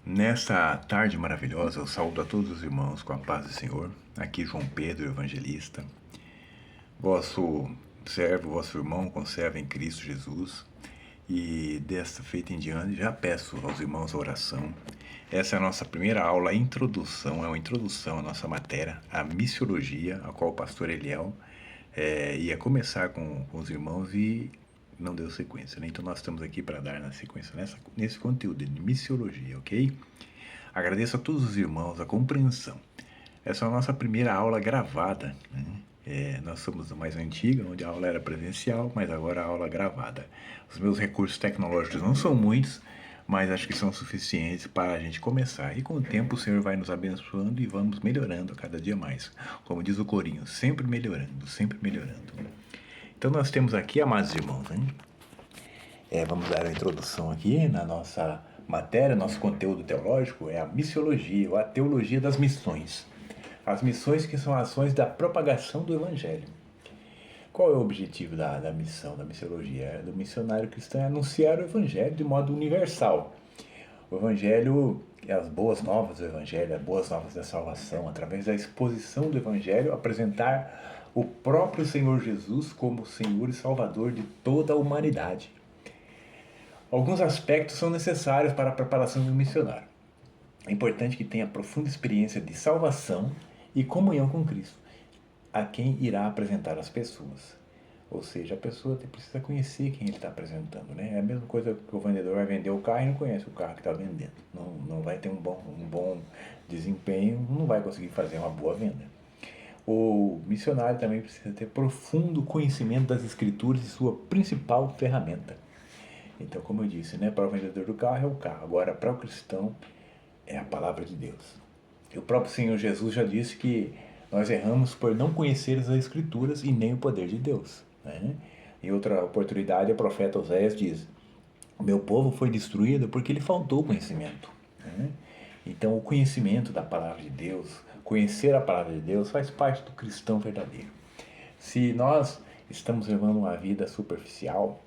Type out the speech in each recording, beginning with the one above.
Nesta tarde maravilhosa, eu saúdo a todos os irmãos com a paz do Senhor. Aqui João Pedro, evangelista, vosso servo, vosso irmão, conserva em Cristo Jesus. E desta feita em diante, já peço aos irmãos a oração. Essa é a nossa primeira aula, a introdução, é uma introdução à nossa matéria, a missiologia, a qual o pastor Eliel ia começar com os irmãos e não deu sequência, né? Então nós estamos aqui para dar na sequência nesse conteúdo de missiologia, ok? Agradeço a todos os irmãos a compreensão. Essa é a nossa primeira aula gravada, né? Nós somos a mais antiga, onde a aula era presencial, mas agora a aula é gravada. Os meus recursos tecnológicos não são muitos, mas acho que são suficientes para a gente começar. E com o tempo o Senhor vai nos abençoando e vamos melhorando a cada dia mais. Como diz o corinho, sempre melhorando, sempre melhorando. Então nós temos aqui, amados irmãos, né? Vamos dar a introdução aqui na nossa matéria, nosso conteúdo teológico é a missiologia, ou a teologia das missões. As missões que são ações da propagação do Evangelho. Qual é o objetivo da missão, da missiologia? Do missionário cristão é anunciar o Evangelho de modo universal. O Evangelho é as boas novas do Evangelho, as boas novas da salvação, através da exposição do Evangelho, apresentar o próprio Senhor Jesus como Senhor e Salvador de toda a humanidade. Alguns aspectos são necessários para a preparação de um missionário. É importante que tenha profunda experiência de salvação e comunhão com Cristo, a quem irá apresentar as pessoas. Ou seja, a pessoa precisa conhecer quem ele está apresentando, né? É a mesma coisa que o vendedor vai vender o carro e não conhece o carro que está vendendo. Não vai ter um bom desempenho, não vai conseguir fazer uma boa venda. O missionário também precisa ter profundo conhecimento das Escrituras e sua principal ferramenta. Então, como eu disse, né, para o vendedor do carro é o carro. Agora, para o cristão, é a palavra de Deus. E o próprio Senhor Jesus já disse que nós erramos por não conhecer as Escrituras e nem o poder de Deus, né? Em outra oportunidade, o profeta Oséias diz: o meu povo foi destruído porque lhe faltou conhecimento, né? Então, o conhecimento da palavra de Deus, conhecer a palavra de Deus, faz parte do cristão verdadeiro. Se nós estamos levando uma vida superficial,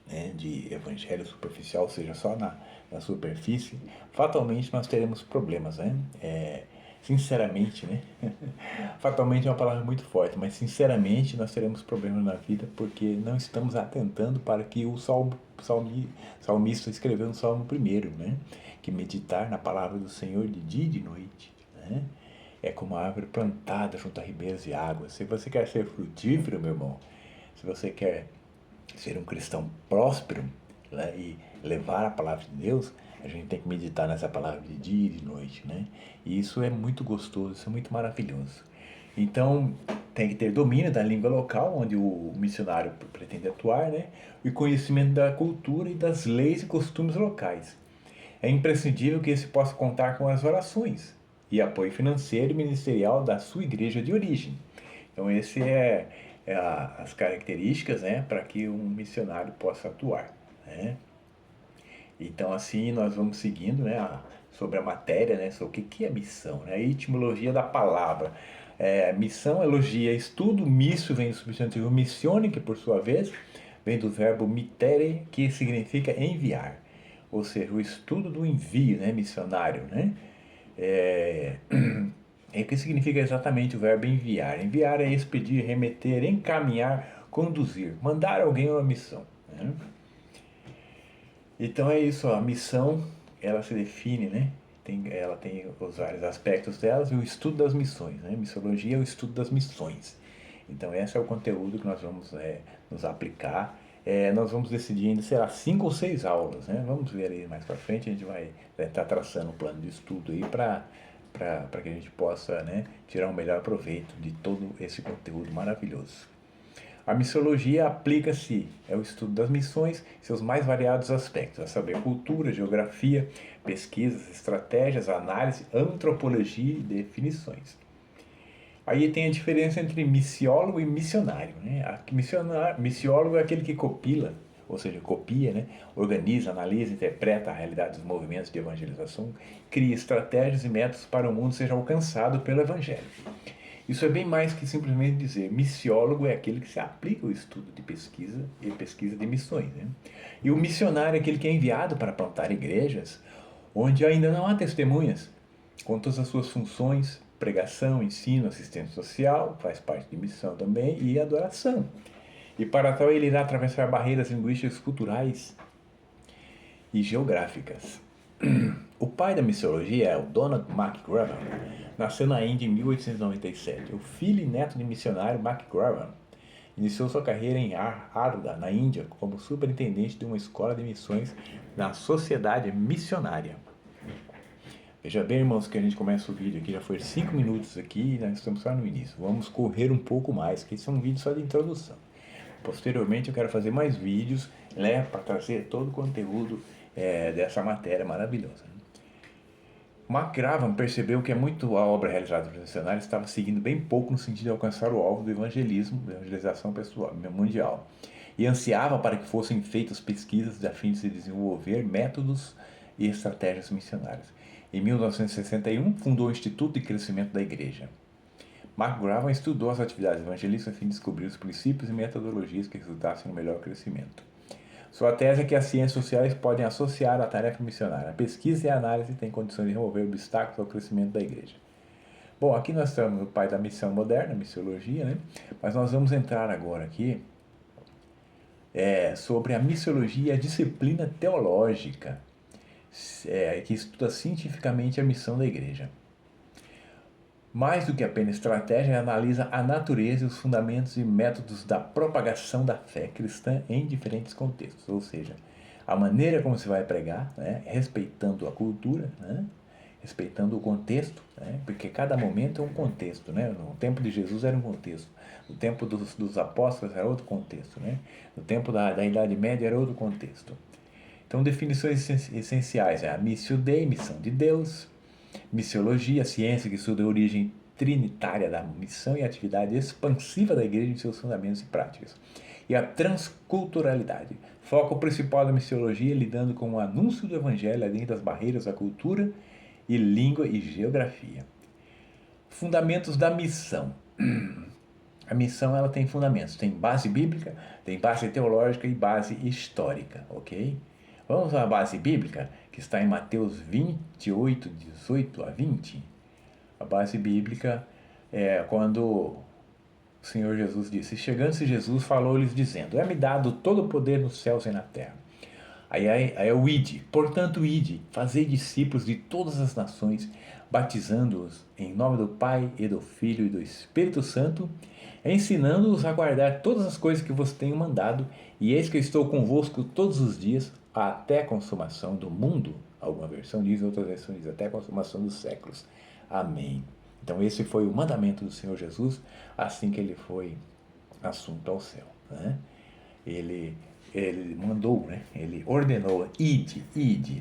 né, de evangelho superficial, ou seja, só na superfície, fatalmente nós teremos problemas, né? Sinceramente, né? Fatalmente é uma palavra muito forte, mas sinceramente nós teremos problemas na vida porque não estamos atentando para que o salmista escreveu no Salmo 1, né? Que meditar na palavra do Senhor de dia e de noite, né? É como a árvore plantada junto a ribeiros de água. Se você quer ser frutífero, meu irmão, se você quer ser um cristão próspero, né, e levar a palavra de Deus, a gente tem que meditar nessa palavra de dia e de noite, né? E isso é muito gostoso, isso é muito maravilhoso. Então, tem que ter domínio da língua local, onde o missionário pretende atuar, né? E conhecimento da cultura e das leis e costumes locais. É imprescindível que esse possa contar com as orações e apoio financeiro e ministerial da sua igreja de origem. Então, esse as características, né, para que um missionário possa atuar, né? Então, assim, nós vamos seguindo, né, sobre a matéria, né, sobre o que é missão, né, a etimologia da palavra. Missão, elogia, estudo, missio vem do substantivo missione, que por sua vez vem do verbo mittere, que significa enviar. Ou seja, o estudo do envio, né, missionário, né? O que significa exatamente o verbo enviar? Enviar é expedir, remeter, encaminhar, conduzir, mandar alguém a uma missão, né? Então é isso, a missão, ela se define, né? Ela tem os vários aspectos delas e o estudo das missões, né? Missiologia é o estudo das missões. Então esse é o conteúdo que nós vamos nos aplicar. Nós vamos decidir ainda, será 5 ou 6 aulas, né? Vamos ver aí mais para frente, a gente vai estar traçando um plano de estudo aí para que a gente possa, né, tirar o melhor proveito de todo esse conteúdo maravilhoso. A missiologia aplica-se ao estudo das missões, seus mais variados aspectos, a saber, cultura, geografia, pesquisas, estratégias, análise, antropologia e definições. Aí tem a diferença entre missiólogo e missionário, né? Missiólogo é aquele que copila, ou seja, copia, né? Organiza, analisa, interpreta a realidade dos movimentos de evangelização, cria estratégias e métodos para o mundo seja alcançado pelo evangelho. Isso é bem mais que simplesmente dizer missiólogo é aquele que se aplica ao estudo de pesquisa e pesquisa de missões, né? E o missionário é aquele que é enviado para plantar igrejas onde ainda não há testemunhas, com todas as suas funções, pregação, ensino, assistência social, faz parte de missão também, e adoração. E para tal ele irá atravessar barreiras linguísticas, culturais e geográficas. O pai da missiologia é o Donald McGraven. Nasceu na Índia em 1897. O filho e neto de missionário McGraven iniciou sua carreira em Arda, na Índia, como superintendente de uma escola de missões na sociedade missionária. Veja bem, irmãos, que a gente começa o vídeo aqui, já foi 5 minutos aqui e nós estamos só no início. Vamos correr um pouco mais, que esse é um vídeo só de introdução. Posteriormente eu quero fazer mais vídeos, né, para trazer todo o conteúdo dessa matéria maravilhosa. McGraven percebeu que muito a obra realizada pelos missionários estava seguindo bem pouco no sentido de alcançar o alvo do evangelismo, da evangelização pessoal, mundial, e ansiava para que fossem feitas pesquisas a fim de se desenvolver métodos e estratégias missionárias. Em 1961, fundou o Instituto de Crescimento da Igreja. McGraven estudou as atividades evangelísticas a fim de descobrir os princípios e metodologias que resultassem no melhor crescimento. Sua tese é que as ciências sociais podem associar a tarefa missionária. A pesquisa e a análise têm condições de remover obstáculos ao crescimento da igreja. Bom, aqui nós estamos no pai da missão moderna, a missiologia, né? Mas nós vamos entrar agora aqui sobre a missiologia, a disciplina teológica, que estuda cientificamente a missão da igreja. Mais do que apenas estratégia, analisa a natureza e os fundamentos e métodos da propagação da fé cristã em diferentes contextos, ou seja, a maneira como se vai pregar, né, respeitando a cultura, né, respeitando o contexto, né, porque cada momento é um contexto, né, no tempo de Jesus era um contexto, no tempo dos apóstolos era outro contexto, né, no tempo da Idade Média era outro contexto. Então, definições essenciais: a missio Dei, missão de Deus; missiologia, ciência que estuda a origem trinitária da missão e a atividade expansiva da igreja em seus fundamentos e práticas; e a transculturalidade, foco principal da missiologia, lidando com o anúncio do evangelho além das barreiras da cultura e língua e geografia. Fundamentos da missão. A missão, ela tem fundamentos, tem base bíblica, tem base teológica e base histórica, ok? Vamos à base bíblica, que está em Mateus 28, 18 a 20. A base bíblica é quando o Senhor Jesus disse: chegando-se Jesus, falou-lhes dizendo: é-me dado todo o poder nos céus e na terra. Aí é o ide. Portanto, ide, fazei discípulos de todas as nações, batizando-os em nome do Pai e do Filho e do Espírito Santo, ensinando-os a guardar todas as coisas que vos tenho mandado, e eis que eu estou convosco todos os dias, até a consumação do mundo. Alguma versão diz, outras versões diz, até a consumação dos séculos. Amém. Então esse foi o mandamento do Senhor Jesus, assim que ele foi assunto ao céu, né? Ele mandou, né? Ele ordenou, ide,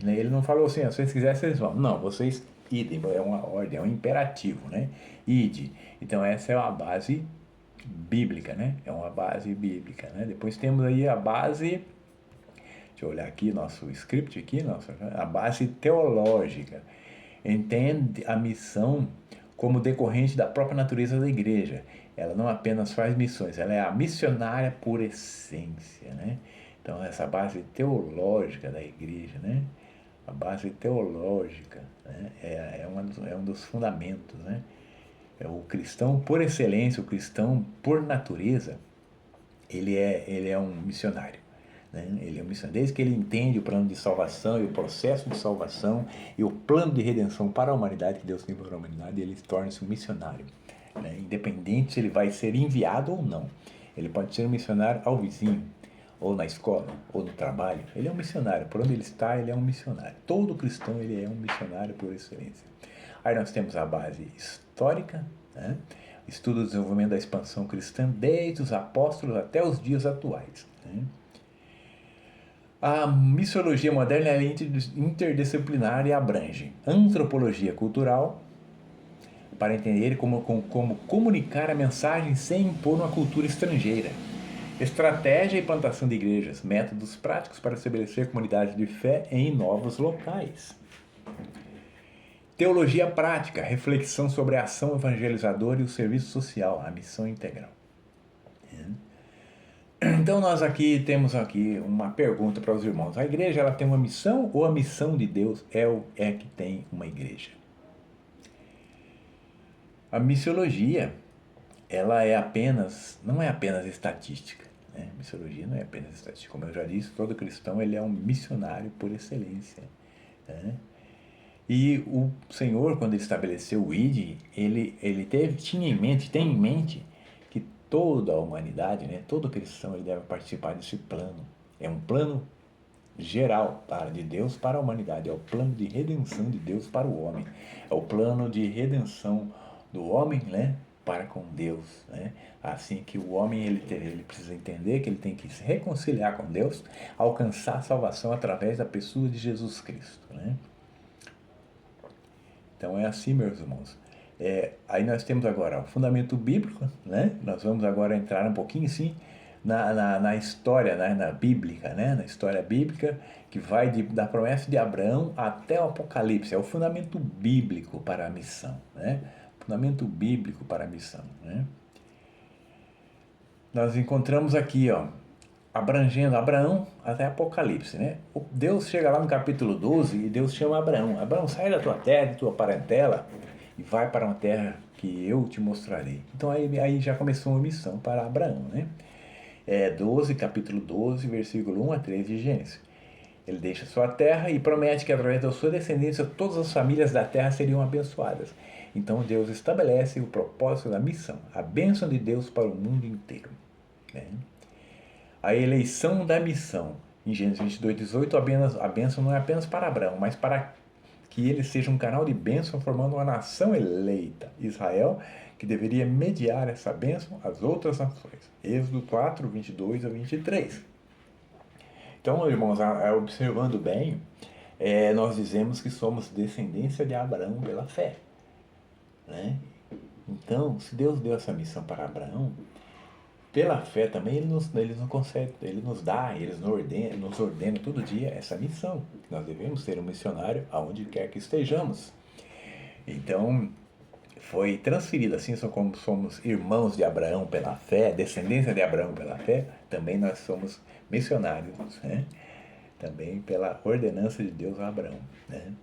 né? Ele não falou assim: se vocês quiserem, vocês vão. Não, vocês idem, é uma ordem, é um imperativo, né? Ide. Então essa é uma base bíblica, né? É uma base bíblica, né? Depois temos aí a base, deixa eu olhar aqui nosso script aqui, a base teológica. Entende a missão como decorrente da própria natureza da igreja. Ela não apenas faz missões, ela é a missionária por essência, né? Então essa base teológica da igreja, né? A base teológica, né? é um dos fundamentos, né? O cristão por excelência, o cristão por natureza, ele é um missionário, né? Ele é um missionário. Desde que ele entende o plano de salvação e o processo de salvação e o plano de redenção para a humanidade que Deus tem para a humanidade, ele torna-se um missionário, né? Independente se ele vai ser enviado ou não. Ele pode ser um missionário ao vizinho, ou na escola, ou no trabalho. Ele é um missionário. Por onde ele está, ele é um missionário. Todo cristão, ele é um missionário por excelência. Aí nós temos a base histórica, né? Estudo do desenvolvimento da expansão cristã desde os apóstolos até os dias atuais, né? A missiologia moderna é interdisciplinar e abrange antropologia cultural, para entender como comunicar a mensagem sem impor uma cultura estrangeira; estratégia e plantação de igrejas; métodos práticos para estabelecer comunidades de fé em novos locais; teologia prática, reflexão sobre a ação evangelizadora e o serviço social, a missão integral; Então nós aqui temos aqui uma pergunta para os irmãos. A igreja ela tem uma missão ou a missão de Deus é que tem uma igreja? A missiologia, ela não é apenas estatística, né? Missiologia não é apenas estatística. Como eu já disse, todo cristão ele é um missionário por excelência, né? E o Senhor, quando ele estabeleceu o ID, tem em mente que toda a humanidade, né, todo cristão, ele deve participar desse plano. É um plano geral de Deus para a humanidade, é o plano de redenção de Deus para o homem, é o plano de redenção do homem, né, para com Deus, né? Assim que o homem ele precisa entender que ele tem que se reconciliar com Deus, alcançar a salvação através da pessoa de Jesus Cristo, né? Então é assim, meus irmãos. Aí nós temos agora o fundamento bíblico, né? Nós vamos agora entrar um pouquinho, sim, na história, né? Na bíblica, né? Na história bíblica, que vai da promessa de Abraão até o Apocalipse. É o fundamento bíblico para a missão, né? Fundamento bíblico para a missão, né? Nós encontramos aqui, ó, abrangendo Abraão até Apocalipse, né? Deus chega lá no capítulo 12 e Deus chama Abraão. Abraão, sai da tua terra, da tua parentela e vai para uma terra que eu te mostrarei. Então aí já começou uma missão para Abraão, né? 12, capítulo 12, versículo 1 a 3 de Gênesis. Ele deixa sua terra e promete que através da sua descendência todas as famílias da terra seriam abençoadas. Então Deus estabelece o propósito da missão, a bênção de Deus para o mundo inteiro, né? A eleição da missão. Em Gênesis 22, 18, a bênção não é apenas para Abraão, mas para que ele seja um canal de bênção, formando uma nação eleita, Israel, que deveria mediar essa bênção às outras nações. Êxodo 4, 22 a 23. Então, irmãos, observando bem, nós dizemos que somos descendência de Abraão pela fé, né? Então, se Deus deu essa missão para Abraão, pela fé também ele nos concede, ele nos dá, ele nos ordena todo dia essa missão. Nós devemos ser um missionário aonde quer que estejamos. Então, foi transferido assim, como somos irmãos de Abraão pela fé, descendência de Abraão pela fé, também nós somos missionários, né? Também pela ordenança de Deus a Abraão, né?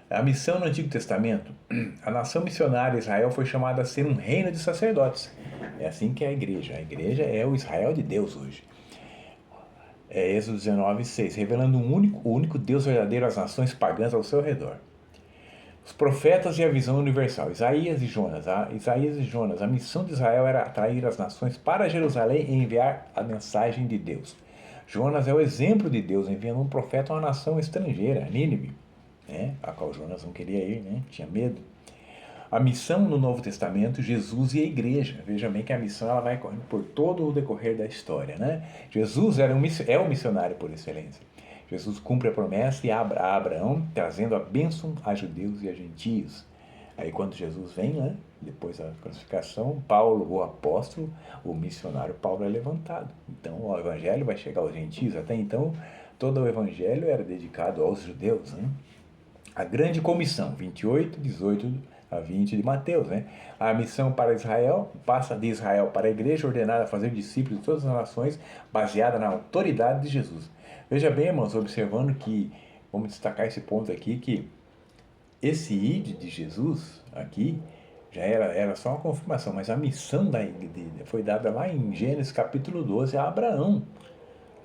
A missão no Antigo Testamento, a nação missionária Israel foi chamada a ser um reino de sacerdotes. É assim que é a igreja. A igreja é o Israel de Deus hoje. Êxodo 19, 6, revelando o único Deus verdadeiro às nações pagãs ao seu redor. Os profetas e a visão universal. Isaías e Jonas. A missão de Israel era atrair as nações para Jerusalém e enviar a mensagem de Deus. Jonas é o exemplo de Deus enviando um profeta a uma nação estrangeira, Nínive, né? A qual Jonas não queria ir, né? Tinha medo. A missão no Novo Testamento, Jesus e a igreja. Veja bem que a missão ela vai correndo por todo o decorrer da história, né? Jesus é um missionário por excelência. Jesus cumpre a promessa e a Abraão, trazendo a bênção a judeus e a gentios. Aí quando Jesus vem, né, depois da crucificação, Paulo, o apóstolo, o missionário Paulo é levantado. Então o evangelho vai chegar aos gentios. Até então, todo o evangelho era dedicado aos judeus, né? A grande comissão, 28, 18 a 20 de Mateus, né? A missão para Israel passa de Israel para a igreja, ordenada a fazer discípulos de todas as nações, baseada na autoridade de Jesus. Veja bem, irmãos, observando que, vamos destacar esse ponto aqui, que esse id de Jesus aqui já era só uma confirmação, mas a missão foi dada lá em Gênesis capítulo 12 a Abraão,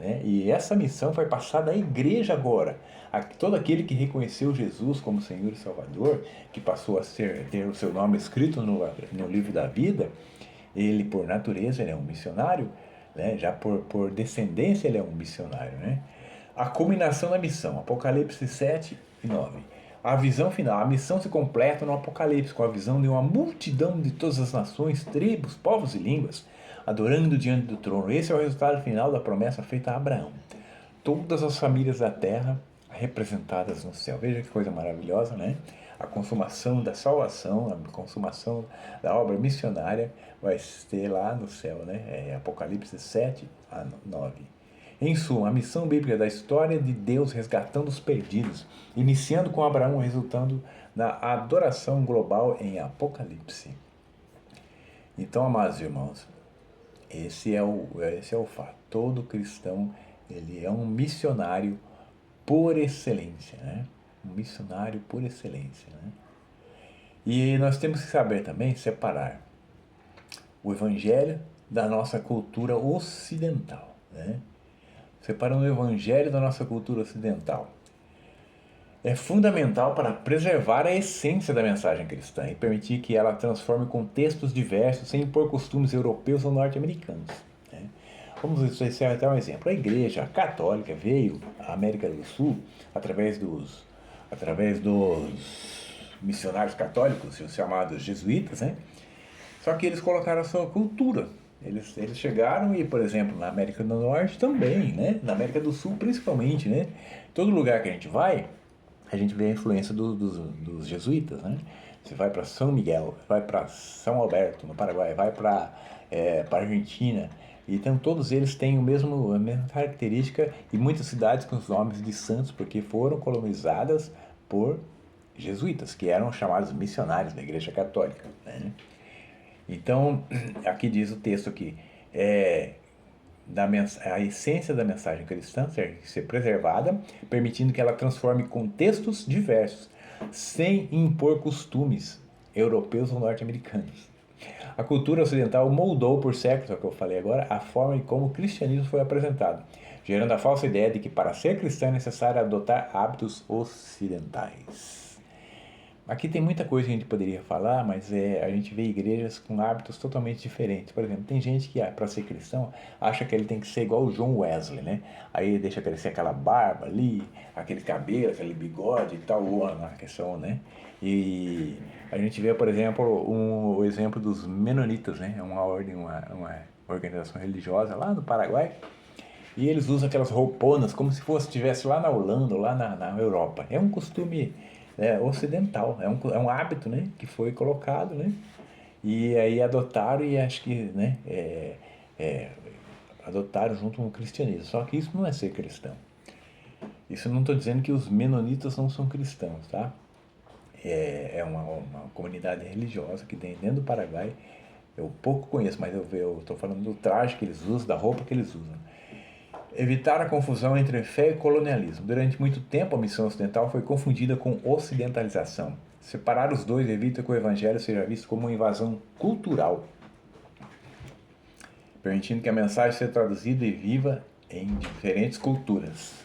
né? E essa missão foi passada à igreja agora. Todo aquele que reconheceu Jesus como Senhor e Salvador, que passou a ter o seu nome escrito no livro da vida, ele por natureza ele é um missionário, né? Já por descendência ele é um missionário, né? A culminação da missão, Apocalipse 7 e 9. A visão final, a missão se completa no Apocalipse, com a visão de uma multidão de todas as nações, tribos, povos e línguas, adorando diante do trono. Esse é o resultado final da promessa feita a Abraão. Todas as famílias da terra representadas no céu. Veja que coisa maravilhosa, né? A consumação da salvação, a consumação da obra missionária vai ter lá no céu, né? Apocalipse 7 a 9. Em suma, a missão bíblica da história de Deus resgatando os perdidos, iniciando com Abraão, resultando na adoração global em Apocalipse. Então, amados irmãos, Esse é o fato. Todo cristão, ele é um missionário por excelência, né? Um missionário por excelência, né? E nós temos que saber também separar o evangelho da nossa cultura ocidental, né? Separando o evangelho da nossa cultura ocidental. É fundamental para preservar a essência da mensagem cristã e permitir que ela transforme contextos diversos sem impor costumes europeus ou norte-americanos, né? Vamos ver até um exemplo. A Igreja Católica veio à América do Sul através dos missionários católicos, os chamados jesuítas, né? Só que eles colocaram a sua cultura. Eles chegaram e, por exemplo, na América do Norte também, né? Na América do Sul principalmente, né? Todo lugar que a gente vai, a gente vê a influência dos jesuítas, né? Você vai para São Miguel, vai para São Alberto, no Paraguai, vai para a Argentina, então todos eles têm a mesma característica e muitas cidades com os nomes de santos, porque foram colonizadas por jesuítas, que eram chamados missionários da Igreja Católica, né? Então, aqui diz o texto aqui, a essência da mensagem cristã tem que ser preservada, permitindo que ela transforme contextos diversos, sem impor costumes europeus ou norte-americanos. A cultura ocidental moldou por séculos, é o que eu falei agora, a forma como o cristianismo foi apresentado, gerando a falsa ideia de que para ser cristão é necessário adotar hábitos ocidentais. Aqui tem muita coisa que a gente poderia falar, mas a gente vê igrejas com hábitos totalmente diferentes. Por exemplo, tem gente que, para ser cristão, acha que ele tem que ser igual o John Wesley, né? Aí ele deixa crescer aquela barba ali, aquele cabelo, aquele bigode e tal, na questão, né? E a gente vê, por exemplo, o exemplo dos menonitas, né? É uma ordem, uma organização religiosa lá no Paraguai. E eles usam aquelas rouponas como se estivesse lá na Holanda ou lá na Europa. É um costume ocidental, é um hábito, né, que foi colocado, né, e aí adotaram e acho que, né, adotaram junto com o cristianismo. Só que isso não é ser cristão. Isso eu não estou dizendo que os menonitas não são cristãos, tá? É uma comunidade religiosa que tem dentro do Paraguai. Eu pouco conheço, mas eu estou falando do traje que eles usam, da roupa que eles usam. Evitar a confusão entre fé e colonialismo. Durante muito tempo, a missão ocidental foi confundida com ocidentalização. Separar os dois evita que o evangelho seja visto como uma invasão cultural, permitindo que a mensagem seja traduzida e viva em diferentes culturas.